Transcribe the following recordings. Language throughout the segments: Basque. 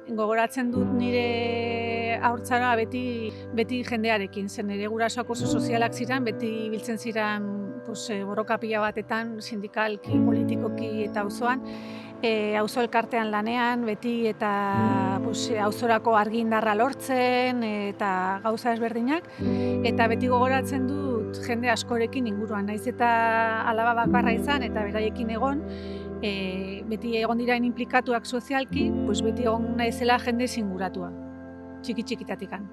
Gogoratzen dut nire haurtzara beti jendearekin, zen nire gurasoak oso sozialak ziren, beti biltzen ziren borroka pila batetan, sindikalki, politikoki eta auzoan, auzo elkartean lanean, beti eta auzorako argindarra lortzen eta gauza ezberdinak, eta beti gogoratzen dut jende askorekin inguruan, naiz eta alaba bakarra izan eta beraiekin egon, beti egon dirain inplikatuak sozialki, beti egon naizela jende zinguratua, txiki-txikitatikan.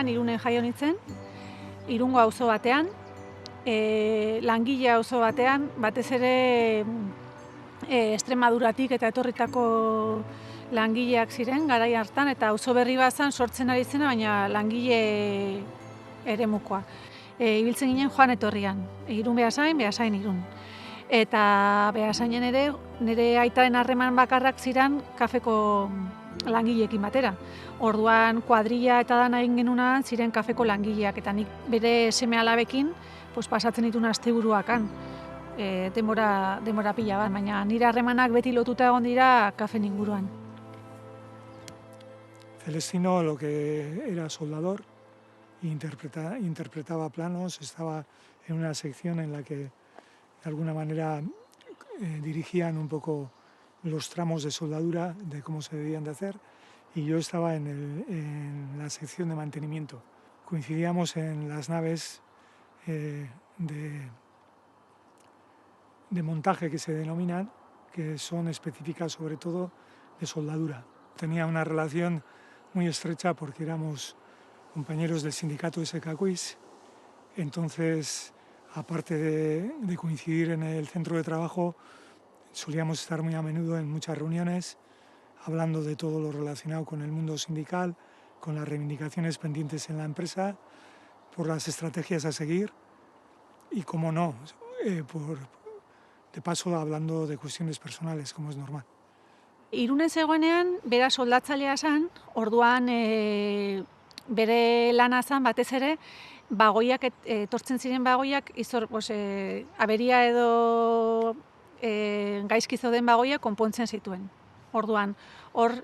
An Irunen jaio nintzen, Irungo auzo batean, langile auzo batean, batez ere Extremaduratik eta etorritako langileak ziren garai hartan, eta auzo berri bazan sortzen ari zena, baina langile eremukoa. Ibiltzen ginen joan etorrian, Irun Beasain, Beasain Irun. Eta Beasainen ere, nire aitaren harreman bakarrak ziren kafeko langileekin batera. Orduan kuadrilla eta dana egin genuna ziren kafeko langileak, eta nik bere seme alabekin pasatzen dituen asteburuakan, denbora pila bat, baina nire harremanak beti lotuta egon dira kafen inguruan. Celestino, lo que era soldador, interpretaba planos, estaba en una sección en la que de alguna manera dirigían un poco los tramos de soldadura, de cómo se debían de hacer, y yo estaba en la sección de mantenimiento. Coincidíamos en las naves de montaje que se denominan, que son específicas sobre todo de soldadura. Tenía una relación muy estrecha porque éramos compañeros del sindicato de SKQuis, entonces, aparte de coincidir en el centro de trabajo, solíamos estar muy a menudo en muchas reuniones, hablando de todo lo relacionado con el mundo sindical, con las reivindicaciones pendientes en la empresa, por las estrategias a seguir y, como no, de paso hablando de cuestiones personales, como es normal. Irunen zegoenean, bera soldatzailea zen, orduan bere lana zen batez ere, bagoiak, etortzen ziren bagoiak, aberia edo gaizki zeuden bagoiak konpontzen zituen. Orduan, hor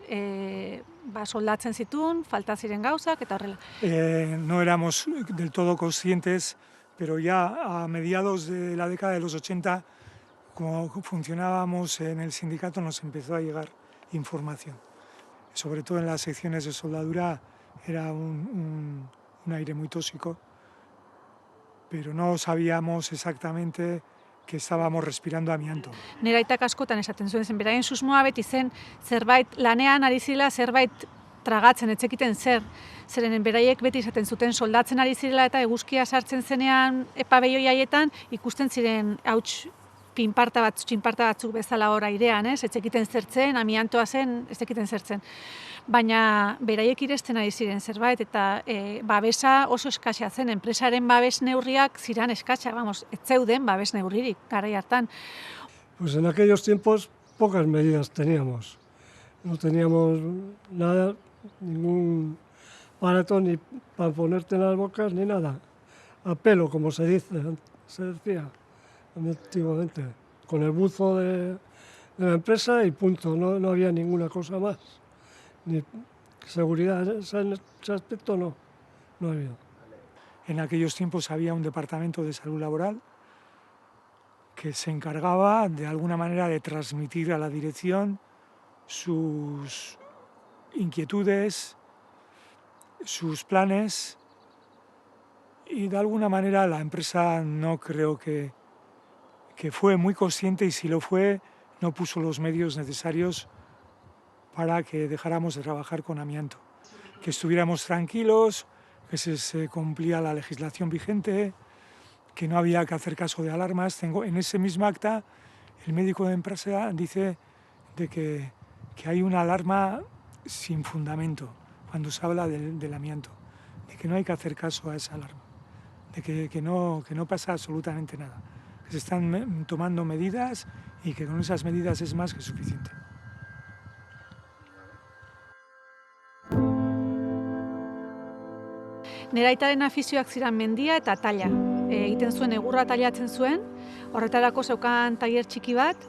soldatzen zituen, falta ziren gauzak eta horrela. No éramos del todo conscientes, pero ya a mediados de la década de los 80, como funcionábamos en el sindicato, nos empezó a llegar información. Sobre todo en las secciones de soldadura era un aire muy tóxico, pero no sabíamos exactamente que estábamos respirando amianto. Nire aitak askotan esaten zuen zen, beraien susmoa beti zen zerbait lanean ari zirela, zerbait tragatzen, etzekiten zeren beraiek beti esaten zuten soldatzen ari zirela eta eguzkia sartzen zenean epabeioi haietan ikusten ziren hauts txinparta batzuk bezala hor airean, etzekiten zertzen, amiantoa zen, etzekiten zertzen. Baina beraiek iresten ari ziren zerbait, eta babesa oso eskaxa zen, enpresaren babes neurriak ziren eskaxa, ez zeuden babes neurririk, garai hartan. Pues en aquellos tiempos pocas medidas teníamos. No teníamos nada, ningún aparato ni para ponerte en las bocas ni nada. A pelo, como se decía antiguamente, con el buzo de la empresa y punto, no había ninguna cosa más. Ni seguridad, en ese aspecto no había. En aquellos tiempos había un departamento de salud laboral que se encargaba de alguna manera de transmitir a la dirección sus inquietudes, sus planes, y de alguna manera la empresa no creo que fue muy consciente, y si lo fue, no puso los medios necesarios para que dejáramos de trabajar con amianto, que estuviéramos tranquilos, que se cumplía la legislación vigente, que no había que hacer caso de alarmas. En ese mismo acta, el médico de empresa dice de que hay una alarma sin fundamento cuando se habla del amianto, de que no hay que hacer caso a esa alarma, de que no pasa absolutamente nada, que se están tomando medidas y que con esas medidas es más que suficiente. Nire aitaren afizioak ziren mendia eta taila. Egiten zuen egurra tailatzen zuen, horretarako zeukan tailer txiki bat,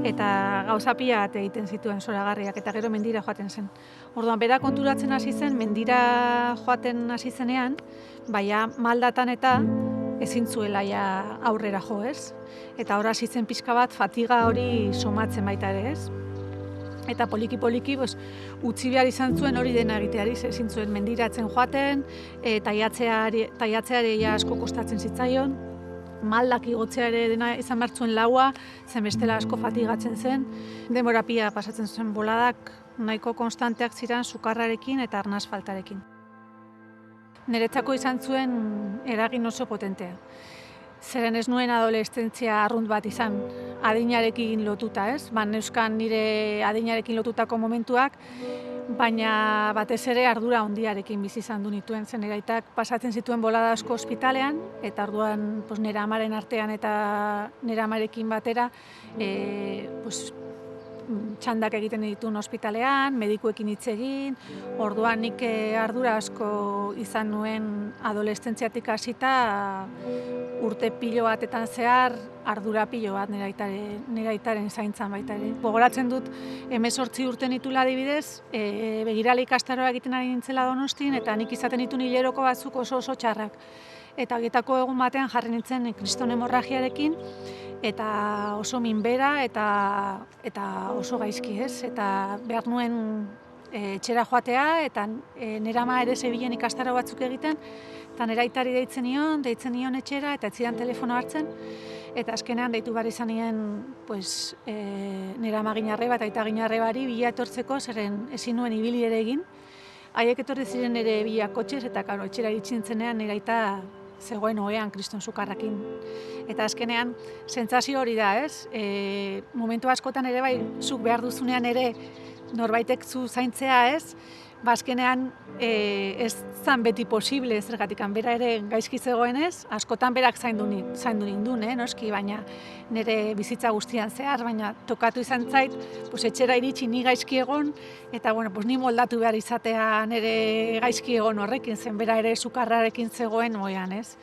eta gauza pila bat egiten zituen zoragarriak, eta gero mendira joaten zen. Orduan, bera konturatzen hasi zen, mendira joaten hasi zenean, baina maldatan eta ezin zuela ja aurrera jo, ez? Eta hor hasi zen pixka bat fatiga hori somatzen baita ere, ez? Eta poliki-poliki utzi behar izan zuen hori dena egiteari, ezin zuen mendiratzen joaten, taiatzeari asko kostatzen zitzaion, maldak igotzea ere dena izan behar zuen laua, zen bestela asko fatigatzen zen, denbora pila pasatzen zuen boladak nahiko konstanteak ziren sukarrarekin eta arnaz faltarekin. Niretzako izan zuen eragin oso potentea. Zeren ez nuen adoleszentzia arrunt bat izan, adinarekin lotuta, ez? Neuzkan nire adinarekin lotutako momentuak, baina batez ere ardura handiarekin bizi izan du nituen, zen nire aitak pasatzen zituen bolada asko ospitalean, eta orduan nire amaren artean eta nire amarekin batera txandak egiten dituen ospitalean, medikuekin hitz egin, orduan nik ardura asko izan nuen adolescentziatik hasita urte pilo batetan zehar ardura pilo bat nire aitaren zaintzan baita ere. Gogoratzen dut 18 urte nitula adibidez, begirale ikastaroa egiten ari nintzela Donostin, eta nik izaten dituen hileroko batzuk oso txarrak. Eta getako egun batean jarri nintzen kriston hemorragiarekin, eta oso minbera eta oso gaizki, ez? Eta behar nuen etxera joatea, eta nire ama ere zebilen ikastaro batzuk egiten, eta nire aitari deitzen nion etxera, eta etzidan telefono hartzen, eta azkenean deitu behar izan nien nire ama ginarreba eta aita ginarrebari bila etortzeko, zeren ezin nuen ibili ere egin. Haiek etorri ziren nire bila kotxez, eta karo, etxera iritsintzen nire aita zegoen ohean kriston sukarrakin. Eta azkenean, sentsazio hori da, ez? Momentu askotan ere bai, zuk behar duzunean ere norbaitek zu zaintzea, ez? Azkenean ez zan beti posible, zergatik bera ere gaizki zegoenez, askotan berak zaindu nindun, noski, baina nire bizitza guztian zehar, baina tokatu izan zait, etxera iritsi ni gaizki egon, eta ni moldatu behar izatea nire gaizki egon horrekin, zen bera ere sukarrarekin zegoen oean, ez?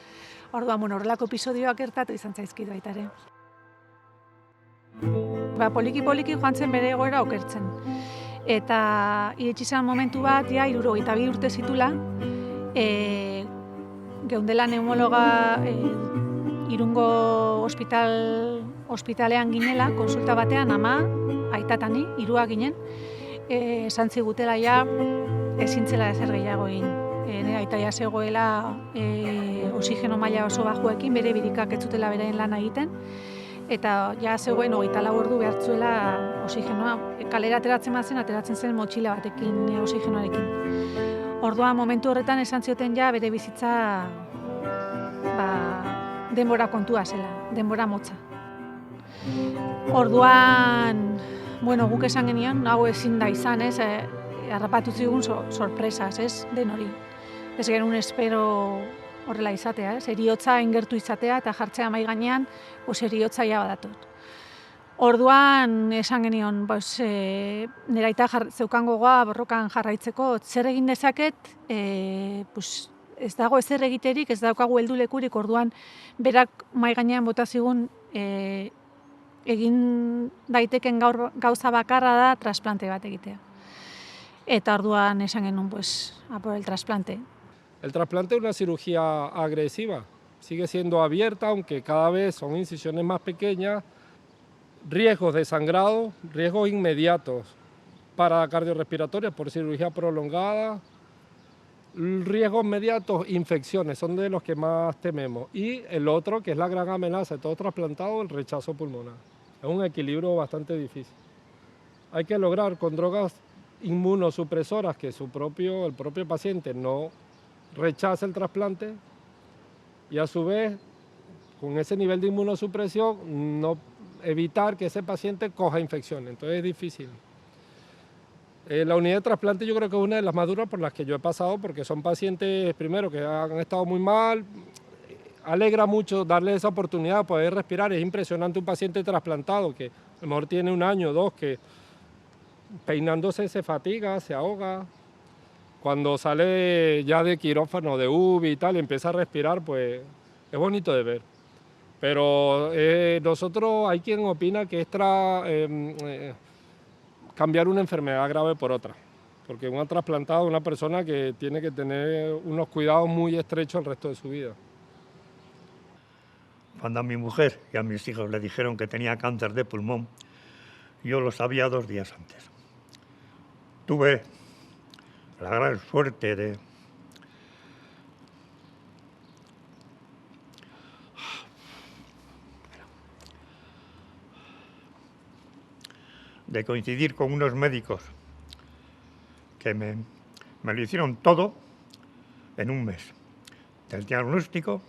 Orduan, horrelako episodioak gertatu izan zaizkit baita ere. Poliki-poliki joan zen bere egoera okertzen. Eta iritsi zen momentu bat, 72 urte zitula, geundela neumologa Irungo ospitalean ginela, konsulta batean, ama, aita eta ni, 3 ginen, esan zigutela ezin zela ezer gehiago egin. Nire aita zegoela oxigeno maila oso bajuekin, bere birikak ez zutela beraien lana egiten, eta zegoen 24 ordu behar zuela oxigenoa. Kalera ateratzen zen motxila batekin, oxigenoarekin. Orduan, momentu horretan esan zioten bere bizitza denbora kontua zela, denbora motza. Orduan, guk esan genion, hau ezin da izan, ez? Harrapatu zigun sorpresaz, ez? Den hori. Ez genuen espero horrela izatea, ez? Heriotza ingertu izatea eta jartzea mahai gainean, heriotza badatot. Orduan esan genion, nire aita zeukan gogoa borrokan jarraitzeko, zer egin dezaket, ez dago ezer egiterik, ez daukagu heldulekurik, orduan berak mahai gainean bota zigun egin daiteken gauza bakarra da trasplante bat egitea. Eta orduan esan genuen, a por el trasplante. El trasplante es una cirugía agresiva, sigue siendo abierta, aunque cada vez son incisiones más pequeñas, riesgos de sangrado, riesgos inmediatos. paradas cardiorrespiratorias por cirugía prolongada. Riesgos inmediatos, infecciones, son de los que más tememos. Y el otro, que es la gran amenaza de todo trasplantado, el rechazo pulmonar. Es un equilibrio bastante difícil. Hay que lograr con drogas inmunosupresoras que el propio paciente no rechace el trasplante y a su vez, con ese nivel de inmunosupresión, no evitar que ese paciente coja infecciones. Entonces es difícil. La unidad de trasplante yo creo que es una de las más duras por las que yo he pasado, porque son pacientes, primero, que han estado muy mal. Alegra mucho darle esa oportunidad de poder respirar. Es impresionante un paciente trasplantado que a lo mejor tiene 1 año o 2, que peinándose se fatiga, se ahoga. Cuando sale ya de quirófano, de UBI y tal, y empieza a respirar, pues es bonito de ver. Pero nosotros, hay quien opina que es cambiar una enfermedad grave por otra, porque un trasplantado es una persona que tiene que tener unos cuidados muy estrechos el resto de su vida. Cuando a mi mujer y a mis hijos le dijeron que tenía cáncer de pulmón, yo lo sabía 2 días antes. Tuve la gran suerte de coincidir con unos médicos que me lo hicieron todo en 1 mes, del diagnóstico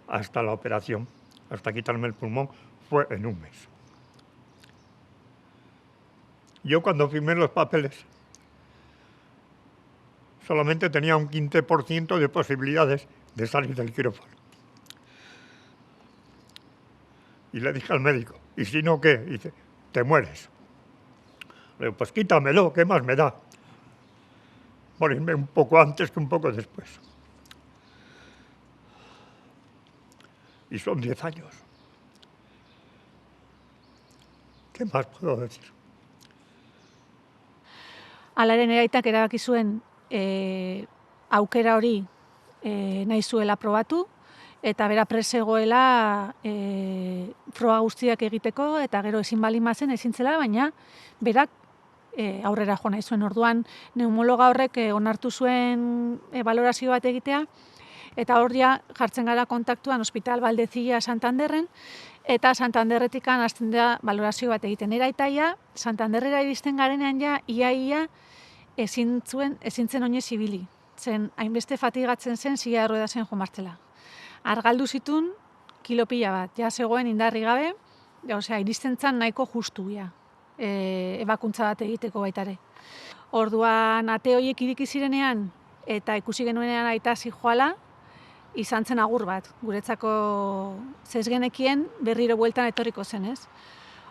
hasta la operación, hasta quitarme el pulmón, fue en 1 mes. Yo cuando firmé los papeles solamente tenía un 15% de posibilidades de salir del quirófano. Y le dije al médico, ¿y si no qué? Y dice, te mueres. Le digo, pues quítamelo, ¿qué más me da? Morirme un poco antes que un poco después. Y son 10 años. ¿Qué más puedo decir? Alaren eraitak erabaki zuen aukera hori nahi zuela probatu, eta bera presegoela froga guztiak egiteko, eta gero ezin baldin bazen ezin zela, baina berak aurrera jo nahi zuen. Orduan, neumologa horrek onartu zuen balorazio bat egitea, eta hor ja jartzen gara kontaktuan Hospital Valdezilla Santanderren, eta Santanderretikan hasten da balorazio bat egiten. Eraitaia, Santanderrera iristen garenean ja, ia ezin zen oinez ibili. Zen, hainbeste fatigatzen zen, silla de ruedasen jo martzela. Argaldu zitun, kilo pila bat, ja zegoen indarri gabe, osea, iristen zan nahiko justu, ja, ebakuntza bat egiteko baitare. Orduan, ate horiek iriki zirenean, eta ikusi genuenean aita zijoala, izan zen agur bat, guretzako zezgenekien berriro bueltan etorriko zen, ez?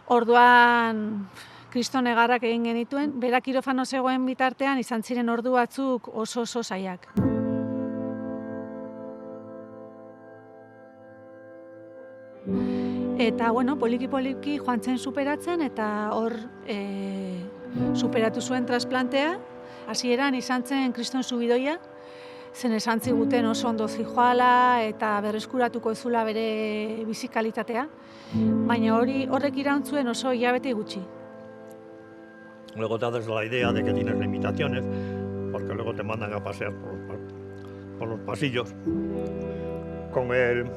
Orduan, kriston egarrak egin genituen, berak kirofano zegoen bitartean, izan ziren ordu batzuk oso zailak. Eta, bueno, poliki joan zen superatzen, eta hor superatu zuen trasplantea. Hasieran izan zen kriston zubidoia, zen esan ziguten oso ondo zijoala eta berreskuratuko ezula bere bizikalitatea, baina horrek iraun zuen oso hilabete gutxi. Luego te haces la idea de que tienes limitaciones, porque luego te mandan a pasear por los pasillos con el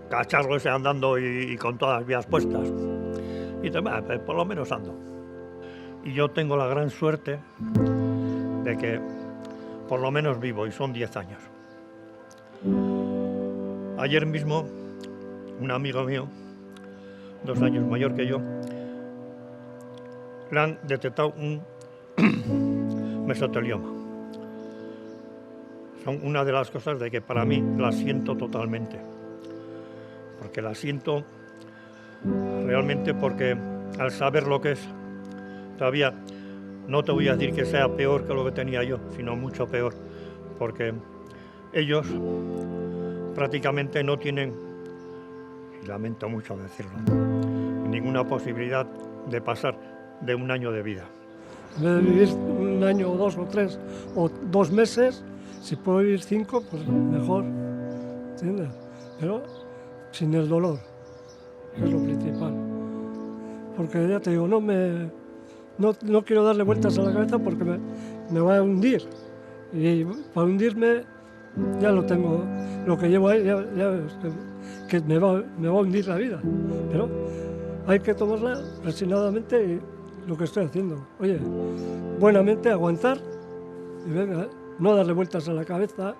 cacharro ese andando y con todas las vías puestas. Y dices, por lo menos ando. Y yo tengo la gran suerte de que por lo menos vivo, y son 10 años. Ayer mismo, un amigo mío, 2 años mayor que yo, le han detectado un mesotelioma. Son una de las cosas de que para mí la siento totalmente. Porque la siento realmente porque al saber lo que es, todavía no te voy a decir que sea peor que lo que tenía yo, sino mucho peor, porque ellos prácticamente no tienen, y lamento mucho decirlo, ninguna posibilidad de pasar de 1 año de vida. En vez de vivir 1 año o 2 o 3 o 2 meses, si puedo vivir 5, pues mejor, ¿entiendes? Pero sin el dolor, que es lo principal. Porque ya te digo, no no quiero darle vueltas a la cabeza porque me va a hundir. Y para hundirme ya lo tengo, lo que llevo ahí, que me va a hundir la vida. Pero hay que tomarla resignadamente y lo que estoy haciendo. Oye, buenamente aguantar y venga, no darle vueltas a la cabeza,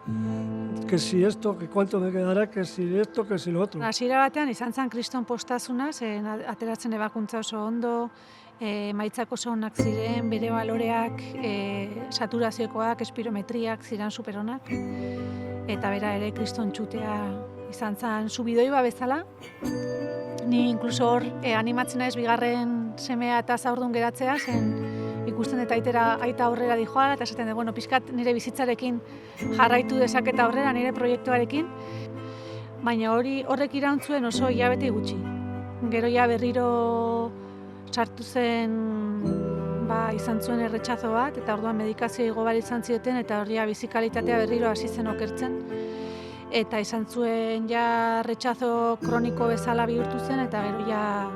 que si esto, que cuánto me quedará, que si esto, que si lo otro. Hasiera batean izan zen kriston postasuna, zen ateratzen ebakuntza oso ondo, emaitzak oso onak ziren, bere baloreak, saturaziokoak, espirometriak ziren superonak, eta bera ere kriston txutea izan zen subidoi bezala. Ni inkluso hor animatzen naiz bigarren semea eta zaurdun geratzea, zen ikusten eta aita aurrera dijoala, eta esaten dut, pixkat nire bizitzarekin jarraitu dezaketa aurrera, nire proiektuarekin, baina horrek iraun zuen oso hilabete gutxi. Gero ja berriro sartu zen, izan zuen erretxazo bat, eta orduan medikazio igo bat izan zioten, eta horria bizikalitatea berriro hasi zen okertzen. Eta izan zuen ja retxazo kroniko bezala bihurtu zen, eta gero ja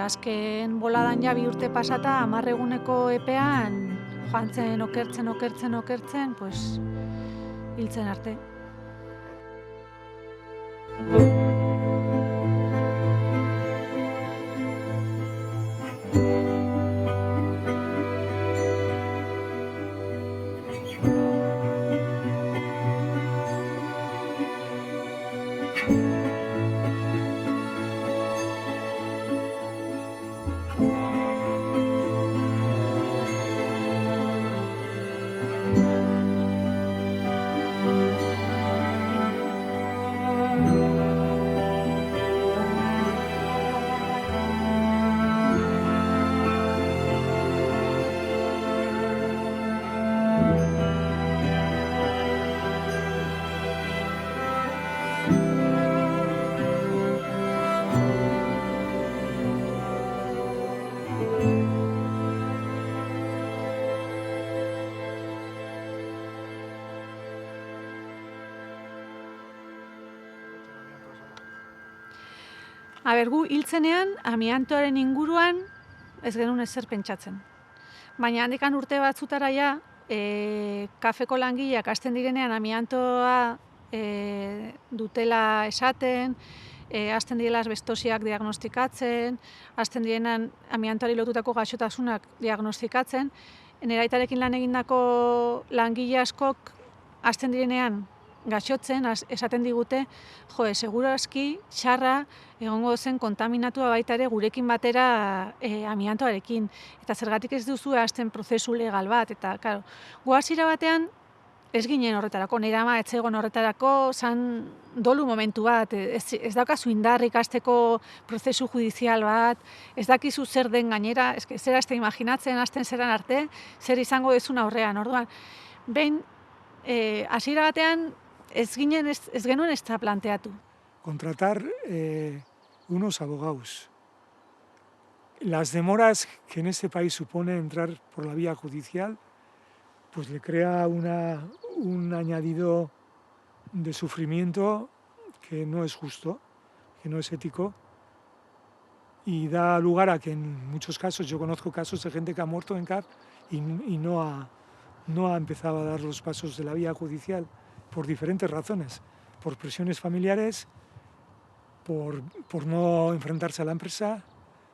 azken boladan ja 2 urte pasata, 10 eguneko epean joan zen okertzen, hiltzen arte. Gu hiltzenean, amiantoaren inguruan ez genuen ezer pentsatzen. Baina handikan urte batzutara ja, kafeko langileak hasten direnean amiantoa dutela esaten, hasten direla asbestosiak diagnostikatzen, hasten direnean amiantoari lotutako gaixotasunak diagnostikatzen. Nire aitarekin lan egindako langile askok hasten direnean gaixotzen, esaten digute, seguru aski, txarra, egongo zen kontaminatua baita ere gurekin batera amiantoarekin. Eta zergatik ez duzu hasten prozesu legal bat. Eta, karo, gu hasiera batean ez ginen horretarako, nire ama ez egon horretarako, zan dolu momentu bat, ez daukazu indarrik hasteko prozesu judizial bat, ez dakizu zer den gainera, zer hasten imaginatzen, hasten zeran arte, zer izango dezun aurrean. Orduan, behin, hasiera batean, ez genuen ez da planteatu. Contratar unos abogados. Las demoras que en este país supone entrar por la vía judicial, pues le crea un añadido de sufrimiento que no es justo, que no es ético, y da lugar a que en muchos casos, yo conozco casos de gente que ha muerto en CAR y no ha empezado a dar los pasos de la vía judicial por diferentes razones, por presiones familiares, por no enfrentarse a la empresa,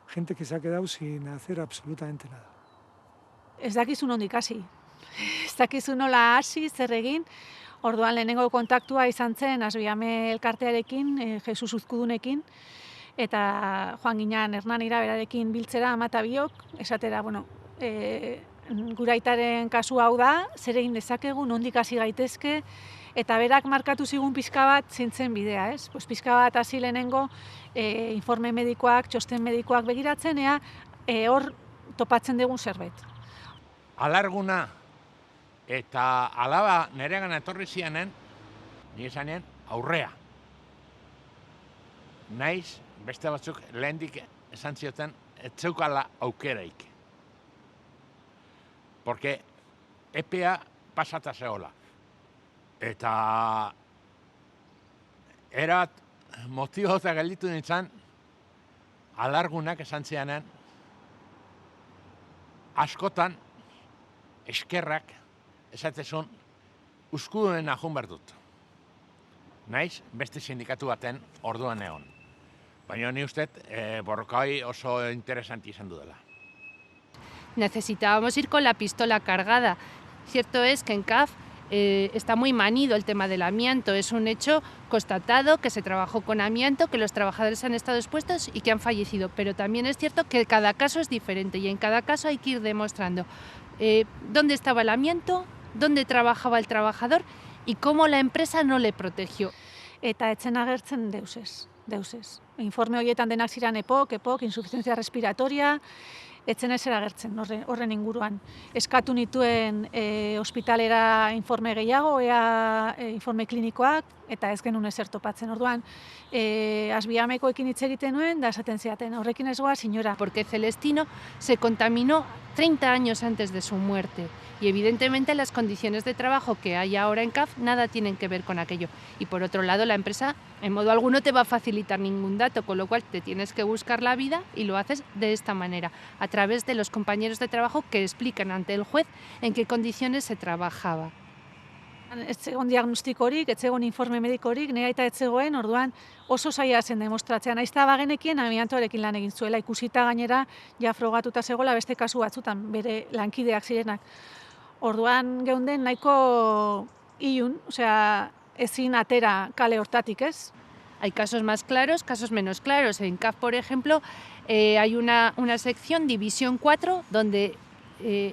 gente que se ha quedado sin hacer absolutamente nada. Ez dakizu nondik hasi. Ez dakizu nola hasi, zer egin. Orduan lehenengo kontaktua izan zen Asbiame elkartearekin, Jesus Uzkudunekin, eta joan ginen Hernanira berarekin biltzera ama eta biok, esatera, gure aitaren kasu hau da, zer egin dezakegu, nondik hasi gaitezke, eta berak markatu zigun pixka bat zintzen bidea, ez? Pixka bat hasi lehenengo informe medikoak, txosten medikoak begiratzen, hor topatzen dugun zerbait. Alarguna eta alaba niregan etorri zianen, ni esanen aurrea. Naiz, beste batzuk lehendik esan zioten, ez zeukala aukeraik. Porque epea pasata zehola. Eta erat motibo eta gelditu nintzen alargunak esan zianen askotan eskerrak esatezun uskudunena jun behar dut. Naiz, beste sindikatu baten orduan egon. Baina ni uste borrokai oso interesanti izan dudala. Necesitábamos ir con la pistola cargada. Cierto es que en CAF está muy manido el tema del amianto. Es un hecho constatado que se trabajó con amianto, que los trabajadores han estado expuestos y que han fallecido. Pero también es cierto que cada caso es diferente y en cada caso hay que ir demostrando dónde estaba el amianto, dónde trabajaba el trabajador y cómo la empresa no le protegió. Eta etzen agertzen deusez. Informe horietan denak ziren EPOK, insuficiencia respiratoria, etzen ezer agertzen horren inguruan. Eskatu nituen ospitalera informe gehiago, informe klinikoak, eta ez genuen ezer topatzen. Orduan, asbiamekoekin hitz egiten nuen, da esaten ziaten, horrekin ez goa, señora. Porque Celestino se contaminó 30 años antes de su muerte. Y evidentemente las condiciones de trabajo que hay ahora en CAF nada tienen que ver con aquello. Y por otro lado, la empresa en modo alguno te va a facilitar ningún dato, con lo cual te tienes que buscar la vida y lo haces de esta manera, a través de los compañeros de trabajo que explican ante el juez en qué condiciones se trabajaba. Ez zegoen diagnostikorik, ez zegoen informe medikorik, nire aita ez zegoen, orduan oso zaila zen demostratzea. Nahiz eta bagenekien amiantoarekin lan egin zuela, ikusita gainera ja frogatuta zegoela beste kasu batzutan, bere lankideak zirenak. Orduan geunden nahiko ilun, osea, ezin atera kale hortatik, ez? Hay casos más claros, casos menos claros. En CAF, por ejemplo, hay una sección, División 4, donde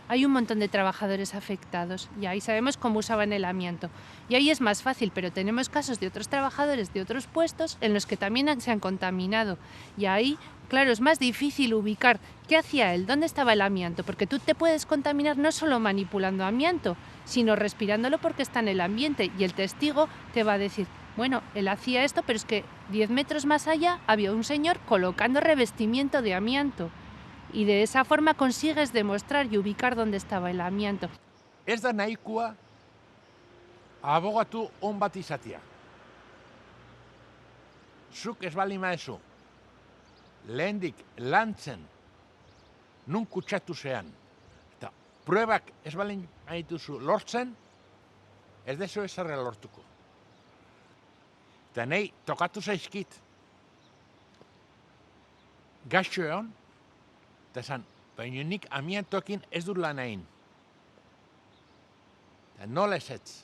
hay un montón de trabajadores afectados y ahí sabemos cómo usaban el amianto. Y ahí es más fácil, pero tenemos casos de otros trabajadores de otros puestos en los que también se han contaminado. Y ahí, claro, es más difícil ubicar qué hacía él, dónde estaba el amianto, porque tú te puedes contaminar no solo manipulando amianto, sino respirándolo porque está en el ambiente y el testigo te va a decir, bueno, él hacía esto, pero es que 10 metros más allá había un señor colocando revestimiento de amianto. Y de esa forma consigues demostrar y ubicar dónde estaba el amianto. Ez da nahikoa abogatu on bat izatea. Zuk ez bali maezu, lehendik lantzen nun kutsatu zean, eta pruebak ez bali maituzu lortzen, ez dezu ezerre lortuko. Eta nahi tokatu zaizkit gaxo egon, eta esan, baina nik amiantoekin ez dut lan egin. Eta nola ezetz,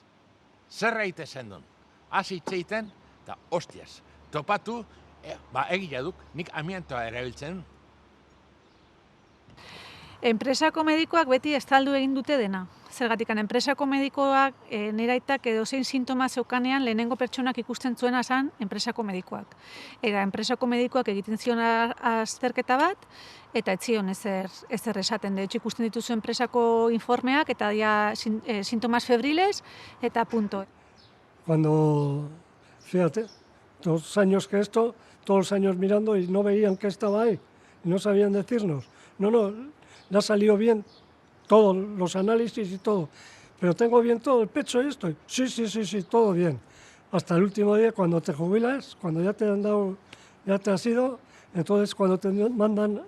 zer egite zendun, hasi itzeiten, eta hostiaz, topatu, egia duk, nik amiantoa erabiltzen. Enpresako medikoak beti estaldu egin dute dena. Zergatikan, enpresako medikoak nire aitak edozein sintoma zeukanean lehenengo pertsonak ikusten zuena zen enpresako medikoak. Eta enpresako medikoak egiten zion azterketa bat, eta ez zion ezer esaten. De hecho, ikusten dituzu enpresako informeak eta dia sintomas febriles eta punto. Cuando, fíjate, todos los años que esto, todos los años mirando y no veían que estaba ahí, y no sabían decirnos. No, le ha salido bien todos los análisis y todo, pero tengo bien todo, el pecho y esto. Sí, todo bien. Hasta el último día, cuando te jubilas, cuando ya te han dado, ya te has ido, entonces cuando te mandan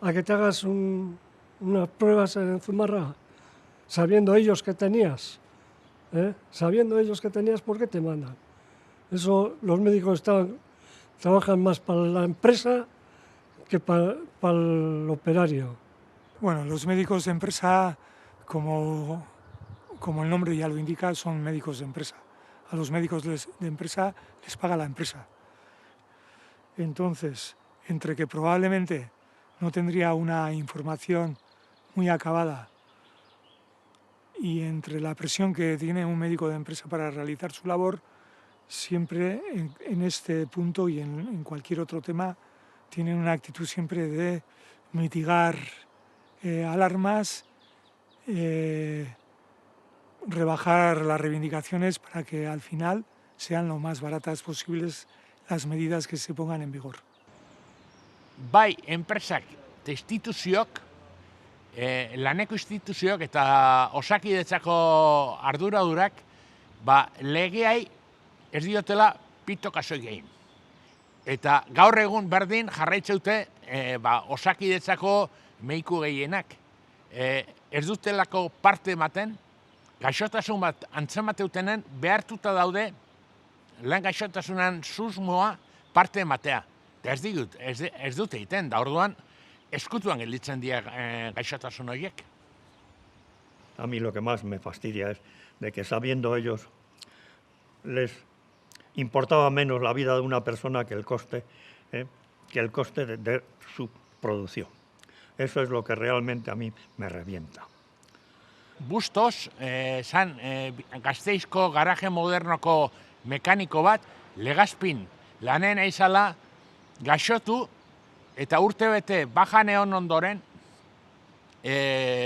a que te hagas unas pruebas en Zumarraga, sabiendo ellos que tenías, ¿por qué te mandan? Eso, los médicos trabajan más para la empresa que para el operario. Bueno, los médicos de empresa, como el nombre ya lo indica, son médicos de empresa. A los médicos de empresa les paga la empresa. Entonces, entre que probablemente no tendría una información muy acabada y entre la presión que tiene un médico de empresa para realizar su labor, siempre en este punto y en cualquier otro tema tienen una actitud siempre de mitigar alarmas, rebajar las reivindicaciones para que al final sean lo más baratas posibles las medidas que se pongan en vigor. Bai, enpresak eta instituziok, laneko instituziok eta osakidetzako arduradurak, legeai ez diotela pito kasoi gehin. Eta gaur egun berdin jarraitzeute osakidetzako mediku gehienak. ez dutelako parte ematen, gaixotasun bat antzemateutenen behartuta daude lan gaixotasunan susmoa parte ematea. Eta ez dute egiten, da orduan eskutuan gelditzen dira gaixotasun horiek. A mí lo que más me fastidia es de que sabiendo ellos les importaba menos la vida de una persona que el coste de su producción. Eso es lo que realmente a mí me revienta. Bustos, zan Gasteizko garaje modernoko mekaniko bat, Legazpin lanen eizala gaixotu eta urtebete bajan egon ondoren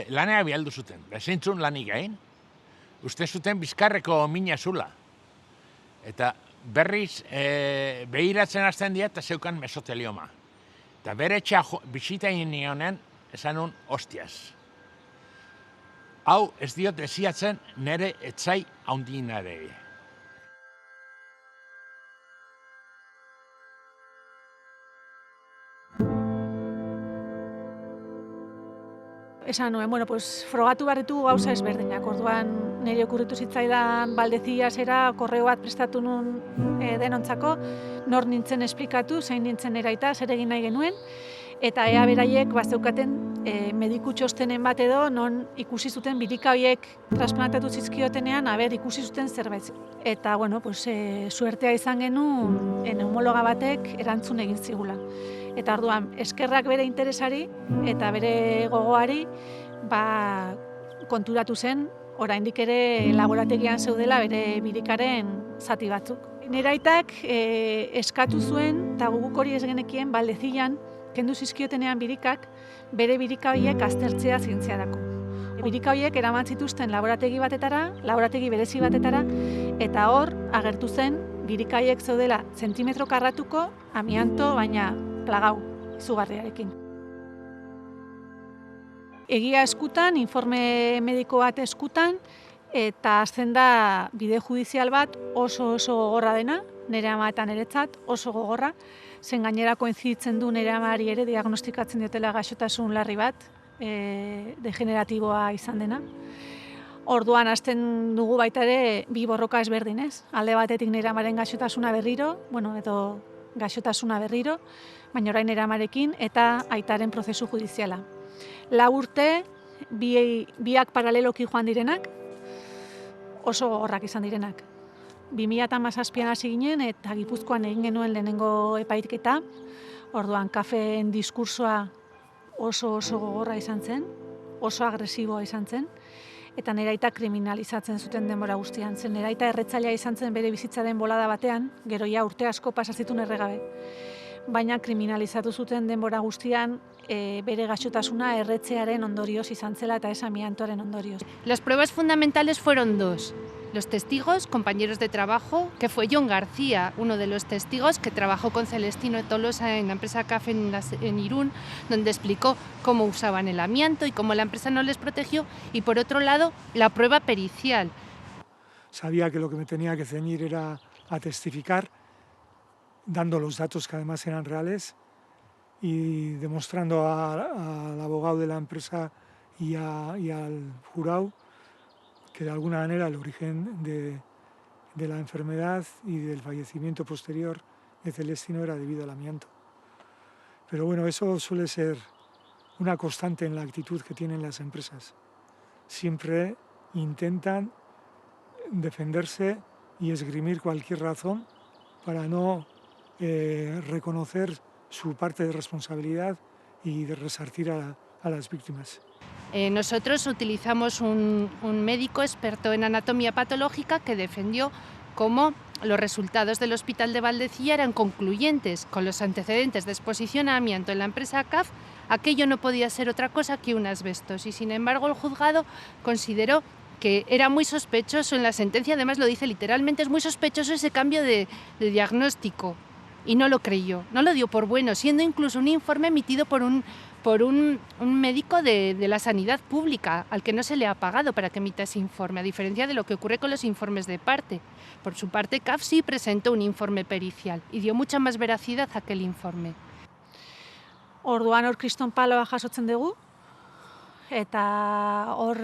lanea bialdu zuten. Bezintzun lanik egin, uste zuten bizkarreko mina zula. Eta berriz behiratzen hasten dira eta zeukan mesotelioma. Eta bere etxea bisita nionen esan un hostiaz. Hau ez diot desiatzen nire etzai haundinare. Esan nuen, frogatu barretu gauza ezberdinak. Orduan nire okurritu zitzaidan Baldezia zera korreo bat prestatu nun denontzako, nor nintzen esplikatu, zein nintzen eraita, zer egin nahi genuen, eta ea beraiek bazeukaten mediku txostenen bat edo non ikusi zuten birika horiek transplantatu zizkiotenean, ikusi zuten zerbait. Eta, suertea izan genuen neumologa batek erantzun egin zigula. Eta orduan, eskerrak bere interesari eta bere gogoari konturatu zen, oraindik ere laborategian zeudela bere birikaren zati batzuk. Nire aitak eskatu zuen, eta guguk hori ez genekien, Baldezian, kendu zizkiotenean birikak, bere birika horiek aztertzea zientziarako. Birika horiek eraman zituzten laborategi batetara, laborategi berezi batetara, eta hor agertu zen birika horiek zeudela zentimetro karratuko amianto, baina plagau, izugarriarekin. Egia eskutan, informe mediko bat eskutan, eta azten da bide judizial bat oso gogorra dena, nire ama eta niretzat oso gogorra, zen gainera koinziditzen du nire amari ere diagnostikatzen diotela gaixotasun larri bat, degeneratiboa izan dena. Orduan hasten dugu baita ere bi borroka ezberdinez. Alde batetik nire amaren gaixotasuna berriro, edo gaixotasuna berriro, baina orain nire amarekin eta aitaren prozesu judiziala. 4 urte, biak paraleloki joan direnak, oso gogorrak izan direnak. 2017an hasi ginen eta Gipuzkoan egin genuen lehenengo epaitketa, orduan kafeen diskursoa oso gogorra izan zen, oso agresiboa izan zen, eta nire aita kriminalizatzen zuten denbora guztian zen. Nire aita erretzailea izan zen bere bizitzaren bolada batean, gero ja urte asko pasazitun erregabe. Baina kriminalizatu zuten denbora guztian bere gaixotasuna erretzearen ondorioz izan zela eta ez amiantoaren ondorioz. Las pruebas fundamentales fueron 2. Los testigos, compañeros de trabajo, que fue John García, uno de los testigos que trabajó con Celestino Tolosa en la empresa CAF en Irún, donde explicó cómo usaban el amianto y cómo la empresa no les protegió, y por otro lado, la prueba pericial. Sabía que lo que me tenía que ceñir era a testificar, dando los datos que además eran reales y demostrando al abogado de la empresa y al jurado que de alguna manera el origen de la enfermedad y del fallecimiento posterior de Celestino era debido al amianto. Pero bueno, eso suele ser una constante en la actitud que tienen las empresas. Siempre intentan defenderse y esgrimir cualquier razón para no reconocer su parte de responsabilidad y de resarcir a las víctimas. Nosotros utilizamos un médico experto en anatomía patológica que defendió cómo los resultados del Hospital de Valdecilla eran concluyentes con los antecedentes de exposición a amianto en la empresa CAF. Aquello no podía ser otra cosa que un asbestos y sin embargo el juzgado consideró que era muy sospechoso, en la sentencia además lo dice literalmente, es muy sospechoso ese cambio de diagnóstico y no lo creyó, no lo dio por bueno, siendo incluso un informe emitido por un médico de la sanidad pública al que no se le ha pagado para que emita ese informe, a diferencia de lo que ocurre con los informes de parte. Por su parte, CAF sí presentó un informe pericial y dio mucha más veracidad a aquel informe. Orduan hor kriston paloa jasotzen dugu, eta hor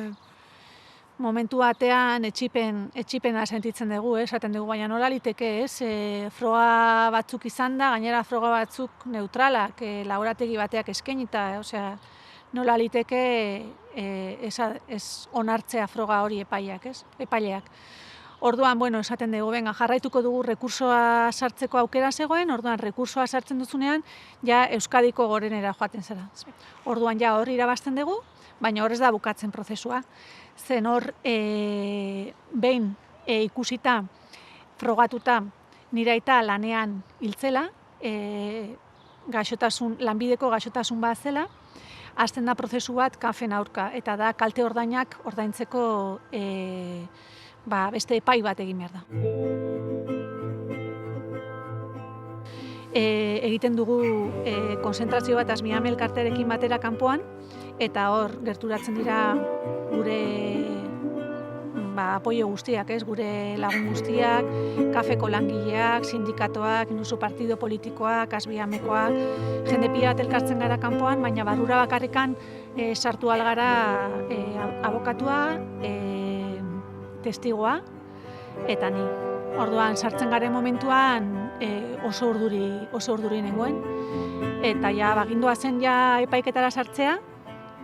momentu batean etxipena sentitzen dugu, esaten dugu, baina nola liteke, froga batzuk izan da, gainera froga batzuk neutralak, laborategi bateak eskainita, osea, nola liteke ez onartzea froga hori epaileak. Orduan, esaten dugu, jarraituko dugu rekursoa sartzeko aukera zegoen, orduan rekursoa sartzen duzunean, ja Euskadiko gorenera joaten zara. Orduan, ja hor irabazten dugu, baina hor ez da bukatzen prozesua. Zen hor, behin ikusita, frogatuta, nire aita lanean hiltzela, lanbideko gaixotasun bat zela, hasten da prozesu bat kafen aurka, eta da kalte ordainak ordaintzeko beste epai bat egin behar da. Egiten dugu konzentrazio bat Asmiame elkartearekin batera kanpoan, eta hor gerturatzen dira gure apoio guztiak, gure lagun guztiak, kafeko langileak, sindikatoak, inusu partido politikoak, Asmiamekoak, jende pila bat elkartzen gara kanpoan, baina barrura bakarrikan sartu algara abokatua, testigoa, eta ni. Orduan, sartzen garen momentuan oso urduri nengoen, eta ja, bagindua zen ja epaiketara sartzea,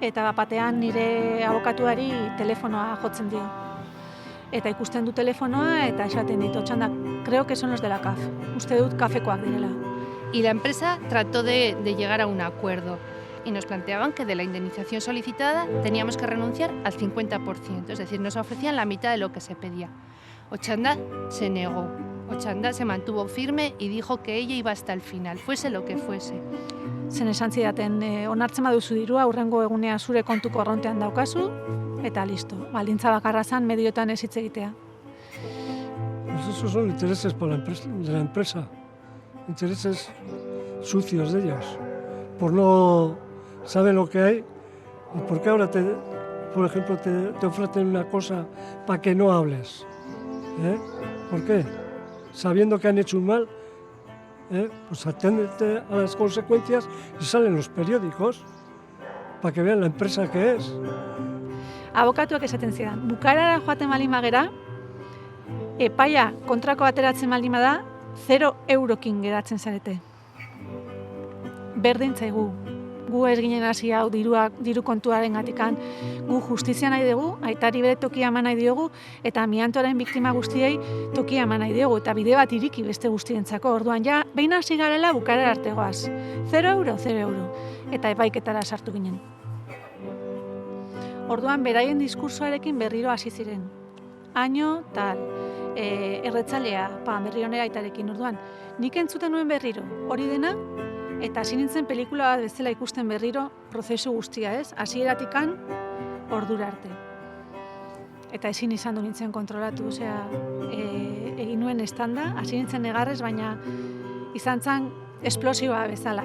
eta batean nire abokatuari telefonoa jotzen dio. Eta ikusten du telefonoa eta esaten dit, Otxanda, creo que son los de la CAF. Uste dut kafekoak direla. Y la empresa trató de llegar a un acuerdo y nos planteaban que de la indemnización solicitada teníamos que renunciar al 50%, es decir, nos ofrecían la mitad de lo que se pedía. Otxanda se negó. Otxanda se mantuvo firme y dijo que ella iba hasta el final, fuese lo que fuese. Zen esan zidaten, onartzen baduzu dirua, hurrengo egunea zure kontu korrontean daukazu, eta listo. Baldintza bakarra zen medioetan ez hitz egitea. Pues esos son intereses de la empresa, intereses sucios de ellos, por no saber lo que hay y porque ahora, por ejemplo, te ofrecen una cosa para que no hables. ¿Por qué? Sabiendo que han hecho un mal, pues aténdete a las consecuencias y salen los periódicos para que vean la empresa que es. Abokatuak esaten zidan, bukaerara joaten baldin bagera, epaia kontrako ateratzen baldin bada, 0 eurokin geratzen zarete. Berdin zaigu. Gu ez ginen hasi hau diru kontuaren gatikan, gu justizia nahi dugu, aitari bere tokia eman nahi diogu, eta amiantoaren biktima guztiei tokia eman nahi diogu, eta bide bat iriki beste guztientzako. Orduan ja, behin hasi garela bukaera artegoaz. 0 euro, eta epaiketara sartu ginen. Orduan, beraien diskursoarekin berriro hasi ziren. Año, tal, erretzalea, berriro nera aitarekin. Orduan, nik entzuten nuen berriro, hori dena, eta hasi nintzen pelikula bat bezala ikusten berriro prozesu guztia, hasieratikan ordura arte. Eta ezin izan du nintzen kontrolatu, egin nuen estanda, hasi nintzen negarrez, baina izan zen esplosioa bezala,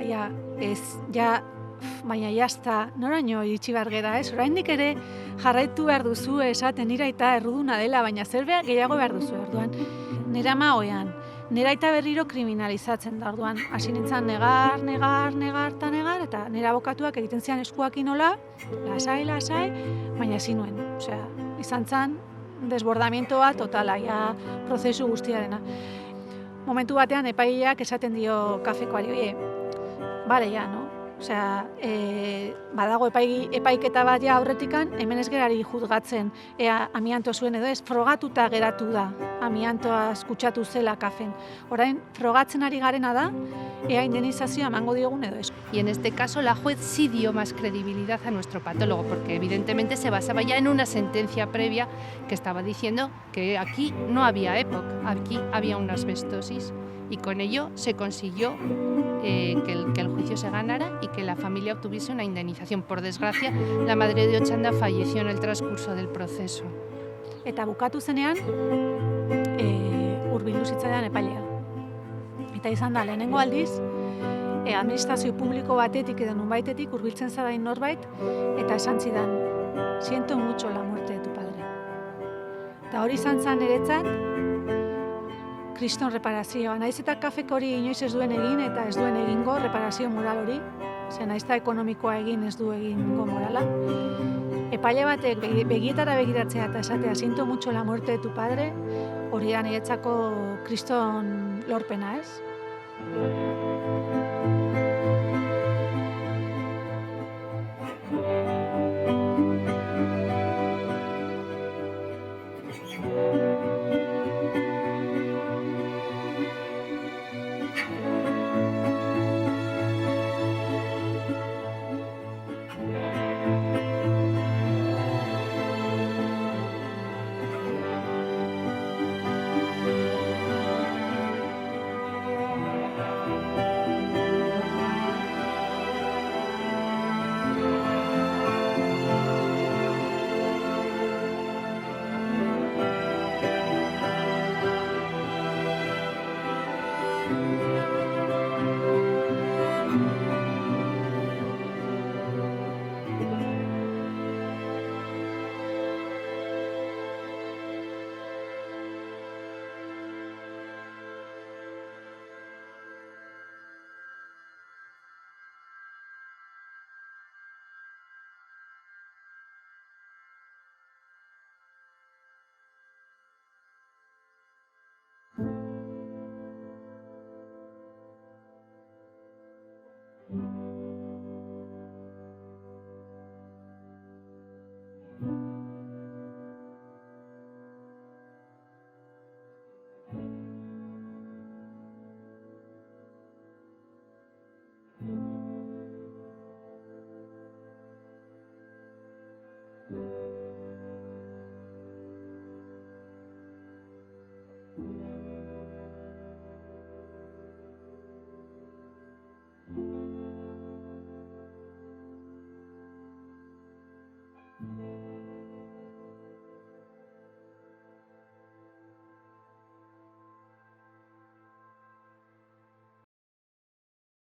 baina jazta, noraino iritsi behar gera, oraindik ere jarraitu behar duzu esaten nire aita erruduna dela, baina zer gehiago behar duzu, orduan, nire ama oean. Nire aita berriro kriminalizatzen da, orduan, hasi nintzen negar, eta nire abokatuak egiten zian eskuakin nola, lasai, baina ezin nuen. Osea, izan zen desbordamientoa totala, prozesu guztiarena. Momentu batean epaileak esaten dio kafekoari, bale, no? Osea, badago epaiketa bat aurretikan, hemen ez gerari juzgatzen ea amianto zuen edo ez, frogatuta geratu da amiantoa kutsatu zela kafen. Orain, frogatzen ari garena da, ea indemnizazioa emango diogun edo ez. Y en este caso la juez sí dio más credibilidad a nuestro patólogo, porque evidentemente se basaba ya en una sentencia previa que estaba diciendo que aquí no había EPOC, aquí había una asbestosis. Y con ello se consiguió que el juicio se ganara y que la familia obtuviese una indemnización. Por desgracia, la madre de Otxanda falleció en el transcurso del proceso. Eta bukatu zenean, hurbildu zitzaidan epailea. Eta izan da, lehenengo aldiz, administrazio publiko batetik edo nunbaitetik hurbiltzen zadain norbait, eta esan zidan, siento mucho la muerte de tu padre. Eta hori izan zen niretzat, kriston reparazioa. Naiz eta kafeko hori inoiz ez duen egin eta ez duen egingo reparazio moral hori. Naiz eta ekonomikoa egin ez du egingo morala. Epaile batek begietara begiratzea eta esatea siento mucho la muerte de tu padre, hori da niretzako kriston lorpena, ez?